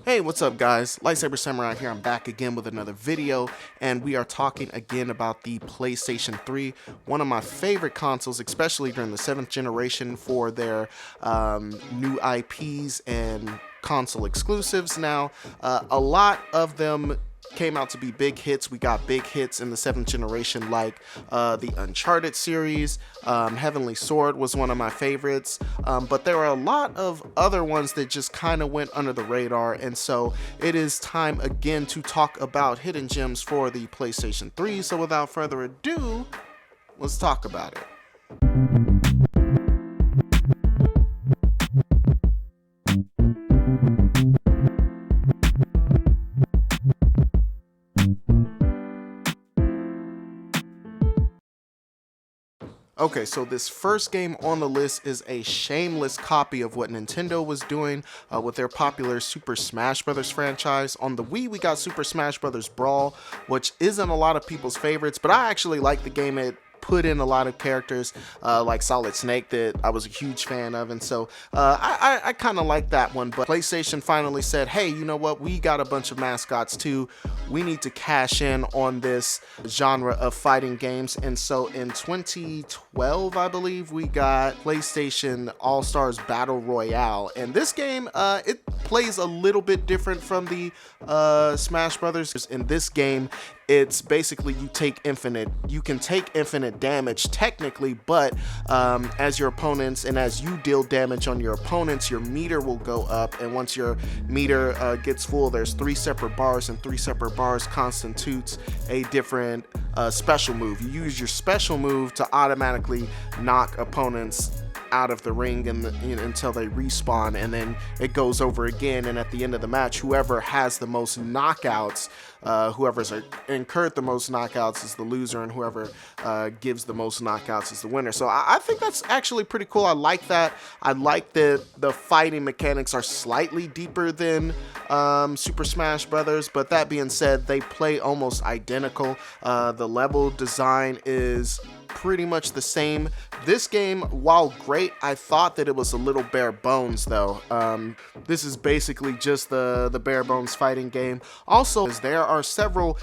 Hey, what's up guys? Lightsaber Samurai here. I'm back again with another video, and we are talking again about the PlayStation 3, one of my favorite consoles, especially during the 7th generation for their new IPs and console exclusives. Now, a lot of them came out to be big hits. We got big hits in the 7th generation like the Uncharted series. Heavenly Sword was one of my favorites, but there are a lot of other ones that just kind of went under the radar, and so it is time again to talk about hidden gems for the PlayStation 3. So without further ado, let's talk about it. Okay, so this first game on the list is a shameless copy of what Nintendo was doing with their popular Super Smash Bros. Franchise. On the Wii, we got Super Smash Bros. Brawl, which isn't a lot of people's favorites, but I actually like the game. It put in a lot of characters like Solid Snake that I was a huge fan of, and so I kind of like that one. But PlayStation finally said, hey, you know what, we got a bunch of mascots too, we need to cash in on this genre of fighting games. And so in 2012, I believe, we got PlayStation All-Stars Battle Royale, and this game it plays a little bit different from the Smash Brothers. In this game, it's basically you can take infinite damage technically, but as your opponents and as you deal damage on your opponents, your meter will go up, and once your meter gets full, there's 3 separate bars, and 3 separate bars constitutes a different special move. You use your special move to automatically knock opponents out of the ring until they respawn, and then it goes over again, and at the end of the match, whoever has the most knockouts, whoever's incurred the most knockouts is the loser, and whoever gives the most knockouts is the winner. So I think that's actually pretty cool. I like that. I like that the fighting mechanics are slightly deeper than Super Smash Brothers, but that being said, they play almost identical. The level design is pretty much the same. This game, while great, I thought that it was a little bare bones though. This is basically just the bare bones fighting game. Also, there are several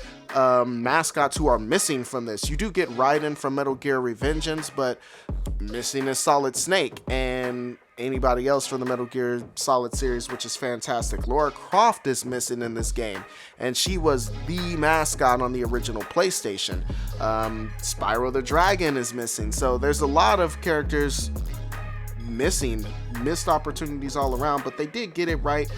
mascots who are missing from this. You do get Raiden from Metal Gear Revengeance, but missing is Solid Snake and anybody else from the Metal Gear Solid series, which is fantastic. Lara Croft is missing in this game, and she was the mascot on the original PlayStation. Spyro the Dragon is missing, so there's a lot of characters missed opportunities all around, but they did get it right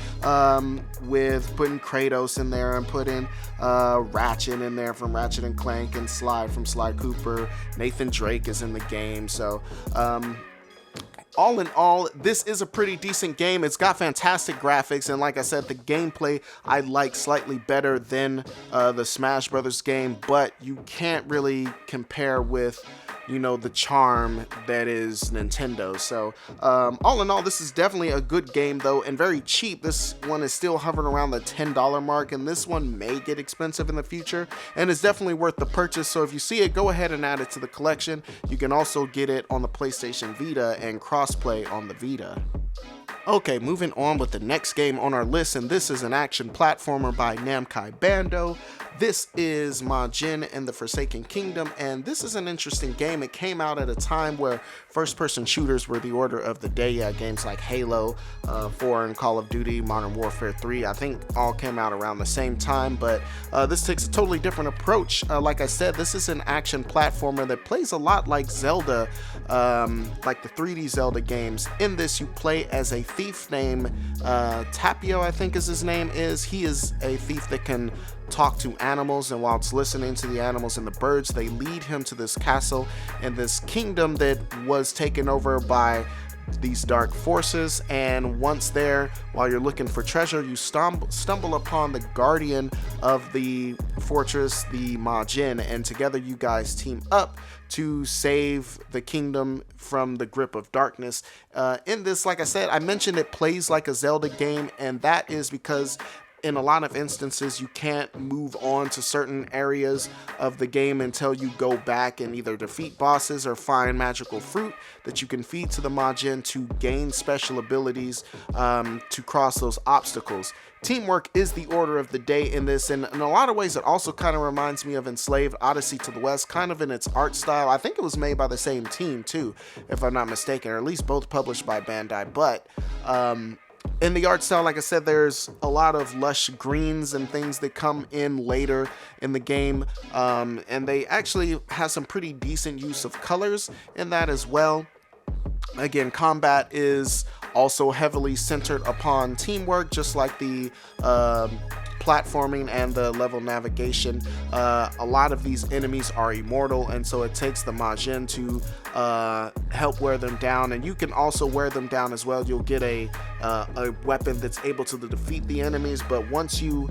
with putting Kratos in there and putting Ratchet in there from Ratchet and Clank, and Sly from Sly Cooper. Nathan Drake is in the game, so all in all, this is a pretty decent game. It's got fantastic graphics, and like I said, the gameplay I like slightly better than the Smash Brothers game, but you can't really compare with, you know, the charm that is Nintendo. So all in all, this is definitely a good game though, and very cheap. This one is still hovering around the $10 mark, and this one may get expensive in the future, and it's definitely worth the purchase. So if you see it, go ahead and add it to the collection. You can also get it on the PlayStation Vita and crossplay on the Vita. Okay, moving on with the next game on our list, and this is an action platformer by Namco Bandai. This is Majin and the Forsaken Kingdom, and this is an interesting game. It came out at a time where first-person shooters were the order of the day. Games like Halo 4 and Call of Duty Modern Warfare 3, I think, all came out around the same time, but this takes a totally different approach. Like I said, this is an action platformer that plays a lot like Zelda, like the 3D Zelda games. In this, you play as a thief named Tapio, I think is his name is. He is a thief that can talk to animals, and while it's listening to the animals and the birds, they lead him to this castle and this kingdom that was taken over by these dark forces. And once there, while you're looking for treasure, you stumble upon the guardian of the fortress, the Majin, and together you guys team up to save the kingdom from the grip of darkness. In this, like I said, I mentioned it plays like a Zelda game, and that is because in a lot of instances, you can't move on to certain areas of the game until you go back and either defeat bosses or find magical fruit that you can feed to the Majin to gain special abilities to cross those obstacles. Teamwork is the order of the day in this, and in a lot of ways it also kind of reminds me of Enslaved Odyssey to the West, kind of in its art style. I think it was made by the same team too, if I'm not mistaken, or at least both published by Bandai. But in the art style, like I said, there's a lot of lush greens and things that come in later in the game, and they actually have some pretty decent use of colors in that as well. Again, combat is also heavily centered upon teamwork, just like the platforming and the level navigation. A lot of these enemies are immortal, and so it takes the Majin to help wear them down, and you can also wear them down as well. You'll get a weapon that's able to defeat the enemies, but once you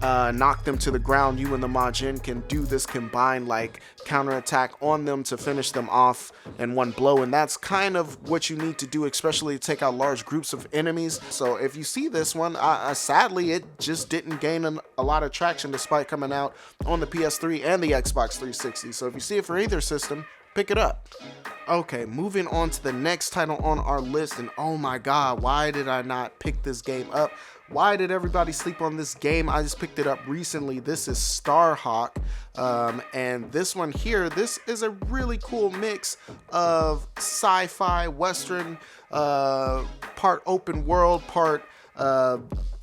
knock them to the ground, you and the Majin can do this combined like counterattack on them to finish them off in one blow, and that's kind of what you need to do, especially to take out large groups of enemies. So if you see this one, sadly it just didn't gain a lot of traction despite coming out on the PS3 and the Xbox 360. So if you see it for either system, pick it up. Okay, moving on to the next title on our list, and oh my god, why did I not pick this game up? Why did everybody sleep on this game? I just picked it up recently. This is Starhawk, and this one here, this is a really cool mix of sci-fi, western, part open world, part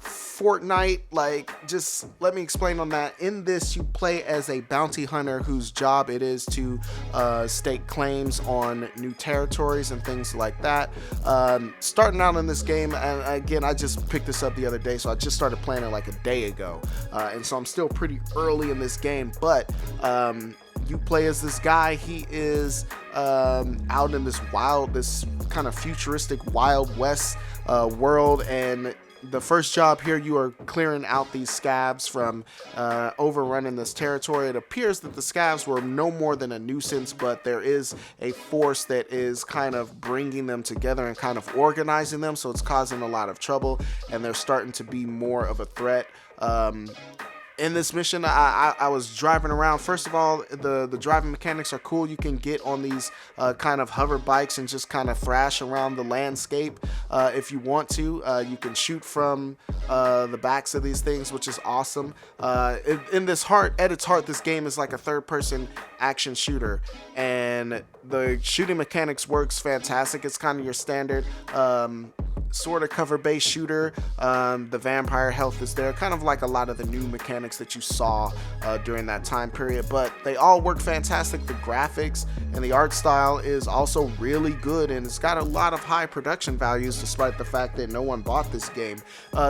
Fortnite. Like, just let me explain on that. In this, you play as a bounty hunter whose job it is to stake claims on new territories and things like that. Starting out in this game, and again, I just picked this up the other day, so I just started playing it like a day ago, and so I'm still pretty early in this game, but you play as this guy. He is out in this kind of futuristic Wild West world, and the first job here, you are clearing out these scavs from overrunning this territory. It appears that the scavs were no more than a nuisance, but there is a force that is kind of bringing them together and kind of organizing them, so it's causing a lot of trouble, and they're starting to be more of a threat. In this mission, I was driving around. First of all, the driving mechanics are cool. You can get on these kind of hover bikes and just kind of thrash around the landscape if you want to. You can shoot from the backs of these things, which is awesome. At its heart, this game is like a third-person action shooter, and the shooting mechanics works fantastic. It's kind of your standard sort of cover-based shooter. The vampire health is there, kind of like a lot of the new mechanics that you saw during that time period, but they all work fantastic. The graphics and the art style is also really good, and it's got a lot of high production values despite the fact that no one bought this game.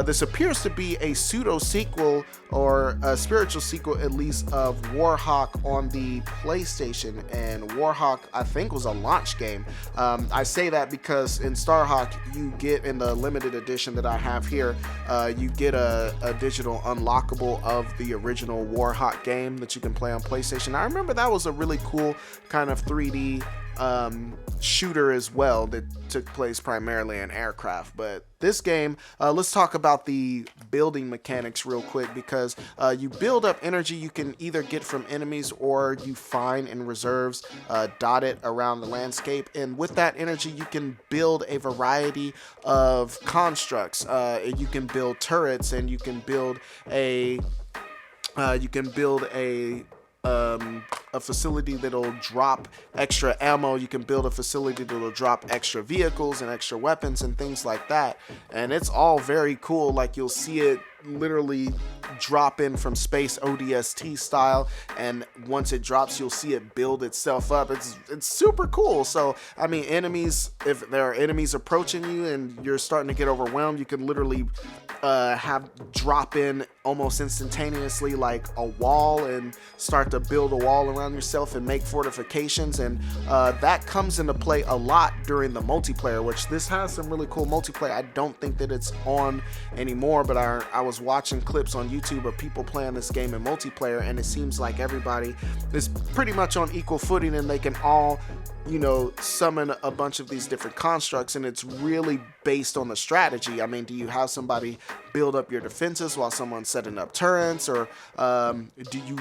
This appears to be a pseudo sequel, or a spiritual sequel at least, of Warhawk on the PlayStation, and Warhawk I think was a launch game. I say that because in Starhawk you get, in the limited edition that I have here, you get a digital unlockable of the original Warhawk game that you can play on PlayStation. I remember that was a really cool kind of 3D shooter as well that took place primarily in aircraft. But this game, let's talk about the building mechanics real quick, because you build up energy you can either get from enemies or you find in reserves dotted around the landscape, and with that energy you can build a variety of constructs. You can build turrets, and you can build a facility that'll drop extra ammo. You can build a facility that'll drop extra vehicles and extra weapons and things like that, and it's all very cool. Like, you'll see it literally drop in from space ODST style, and once it drops you'll see it build itself up. It's super cool. So I mean, enemies, if there are enemies approaching you and you're starting to get overwhelmed, you can literally have drop in almost instantaneously like a wall and start to build a wall around yourself and make fortifications, and that comes into play a lot during the multiplayer, which this has some really cool multiplayer. I don't think that it's on anymore, but I was watching clips on YouTube YouTube of people playing this game in multiplayer, and it seems like everybody is pretty much on equal footing and they can all, you know, summon a bunch of these different constructs, and it's really based on the strategy. I mean, do you have somebody build up your defenses while someone's setting up turrets, or do you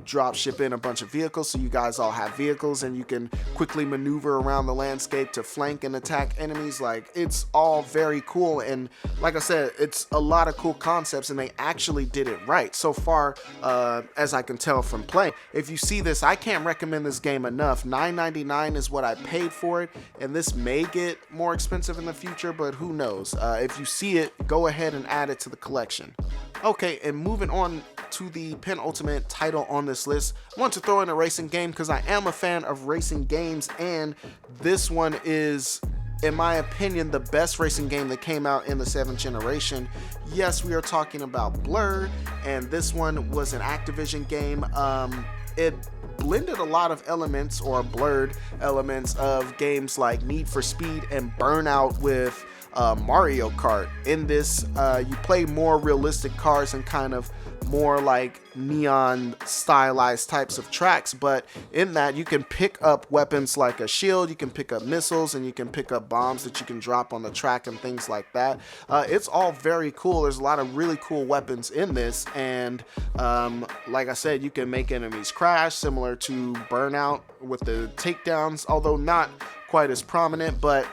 drop ship in a bunch of vehicles so you guys all have vehicles and you can quickly maneuver around the landscape to flank and attack enemies? Like, it's all very cool, and like I said, it's a lot of cool concepts, and they actually did it right so far, as I can tell from playing. If you see this, I can't recommend this game enough. $9.99 is what I paid for it, and this may get more expensive in the future, but who knows. If you see it, go ahead and add it to the collection. Okay, and moving on to the penultimate title on this list, I want to throw in a racing game because I am a fan of racing games, and this one is, in my opinion, the best racing game that came out in the 7th generation. Yes, we are talking about Blur, and this one was an Activision game. It blended a lot of elements, or blurred elements, of games like Need for Speed and Burnout with Mario Kart. In this, you play more realistic cars and kind of more like neon stylized types of tracks, but in that you can pick up weapons like a shield, you can pick up missiles, and you can pick up bombs that you can drop on the track and things like that. It's all very cool. There's a lot of really cool weapons in this, and like I said, you can make enemies crash, similar to Burnout with the takedowns, although not quite as prominent, but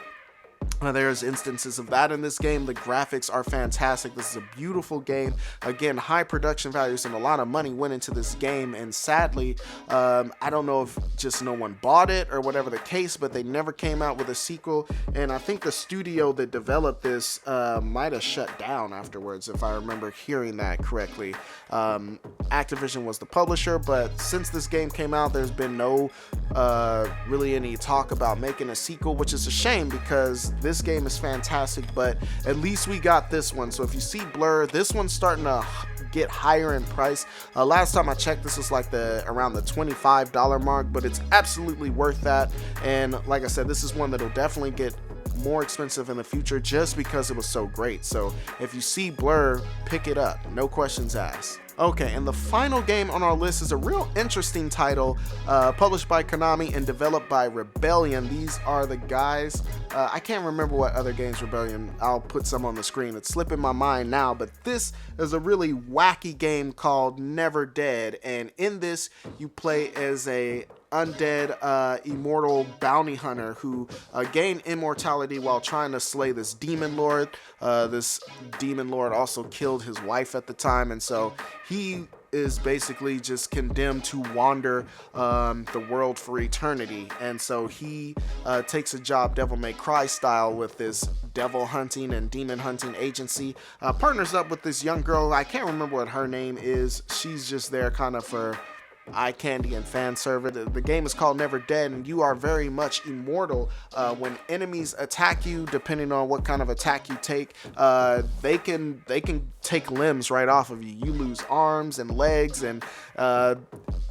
there's instances of that in this game. The graphics are fantastic. This is a beautiful game. Again, high production values and a lot of money went into this game, and sadly, I don't know if just no one bought it or whatever the case, but they never came out with a sequel, and I think the studio that developed this might have shut down afterwards, if I remember hearing that correctly. Activision was the publisher, but since this game came out, there's been no really any talk about making a sequel, which is a shame because this game is fantastic, but at least we got this one. So if you see Blur, this one's starting to get higher in price. Last time I checked, this was like around the $25 mark, but it's absolutely worth that. And like I said, this is one that'll definitely get more expensive in the future just because it was so great. So if you see Blur, pick it up, no questions asked. Okay, and the final game on our list is a real interesting title, published by Konami and developed by Rebellion. These are the guys, I can't remember what other games Rebellion, I'll put some on the screen, it's slipping my mind now, but this is a really wacky game called NeverDead, and in this you play as a undead immortal bounty hunter who gained immortality while trying to slay this demon lord. This demon lord also killed his wife at the time, and so he is basically just condemned to wander the world for eternity. And so he takes a job Devil May Cry style with this devil hunting and demon hunting agency, partners up with this young girl. I can't remember what her name is. She's just there kind of for eye candy and fan service. The game is called NeverDead, and you are very much immortal. When enemies attack you, depending on what kind of attack you take, they can take limbs right off of you. You lose arms and legs, and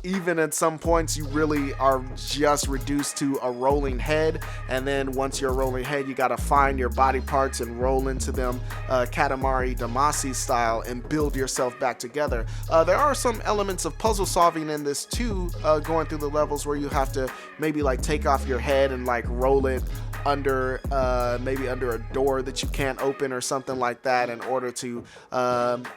even at some points you really are just reduced to a rolling head. And then once you're a rolling head, you gotta find your body parts and roll into them, Katamari Damacy style, and build yourself back together. There are some elements of puzzle solving in this too, going through the levels where you have to maybe like take off your head and like roll it under maybe under a door that you can't open or something like that in order to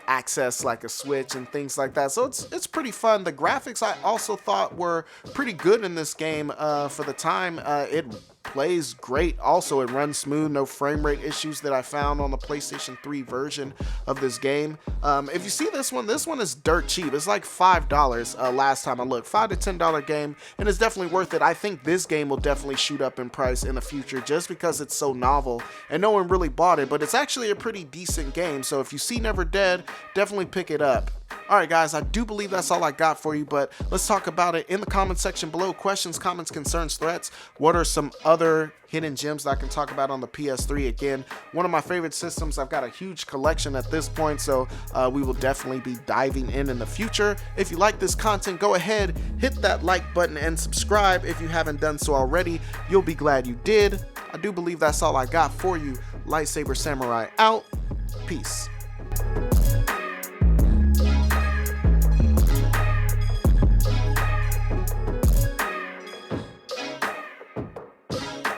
access like a switch and things like that. So it's pretty fun. The graphics I also thought were pretty good in this game for the time. It plays great. Also, it runs smooth, no frame rate issues that I found on the PlayStation 3 version of this game. If you see this one is dirt cheap. It's like $5 last time I looked. $5 to $10 game, and it's definitely worth it. I think this game will definitely shoot up in price in the future just because it's so novel and no one really bought it, but it's actually a pretty decent game. So if you see NeverDead, definitely pick it up. Alright guys, I do believe that's all I got for you, but let's talk about it in the comment section below. Questions, comments, concerns, threats. What are some other hidden gems that I can talk about on the PS3? Again, one of my favorite systems. I've got a huge collection at this point, so we will definitely be diving in the future. If you like this content, go ahead, hit that like button and subscribe if you haven't done so already. You'll be glad you did. I do believe that's all I got for you. Lightsaber Samurai out. Peace.